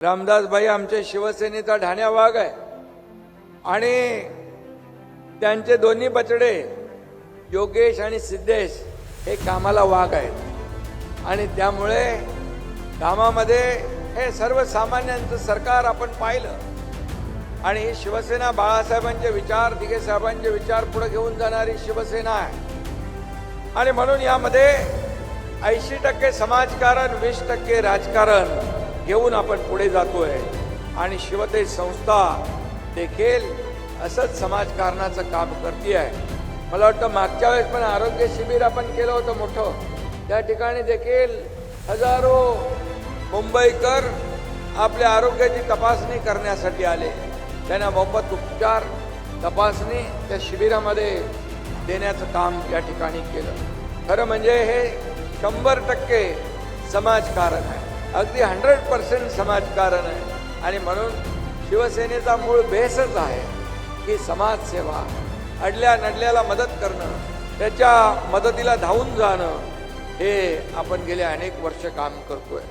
रामदासभाई आमचे शिवसेनेचा ढाण्या वाघ आहे आणि त्यांचे दोन्ही बचडे योगेश आणि सिद्धेश हे कामाला वाघ आहेत आणि त्यामुळे कामामध्ये हे सर्वसामान्यांचं सरकार आपण पाहिलं आणि शिवसेना बाळासाहेबांचे विचार, दिघे साहेबांचे विचार पुढे घेऊन जाणारी शिवसेना आहे आणि म्हणून यामध्ये 80% समाजकारण, 20% राजकारण घेऊन आपण पुढे जातोय आणि शिवतेज संस्था देखील असंच समाजकारणाचं काम करते आहे। मला वाटतं मागच्या वेळेस पण आरोग्य शिबिर आपण केलं होतं मोठं, त्या ठिकाणी देखील हजारो मुंबईकर आपल्या आरोग्याची तपासणी करण्यासाठी आले। त्यांना मोफत उपचार, तपासणी त्या शिबिरामध्ये देण्याचं काम या ठिकाणी केलं। खरं म्हणजे हे 100% समाजकारण आहे, अगदी 100% समाजकारण आहे आणि म्हणून शिवसेनेचा मूळ बेसच आहे की समाजसेवा, अडल्या नडल्याला मदत करणं, त्याच्या मदतीला धावून जाणं, हे आपण गेले अनेक वर्ष काम करतोय।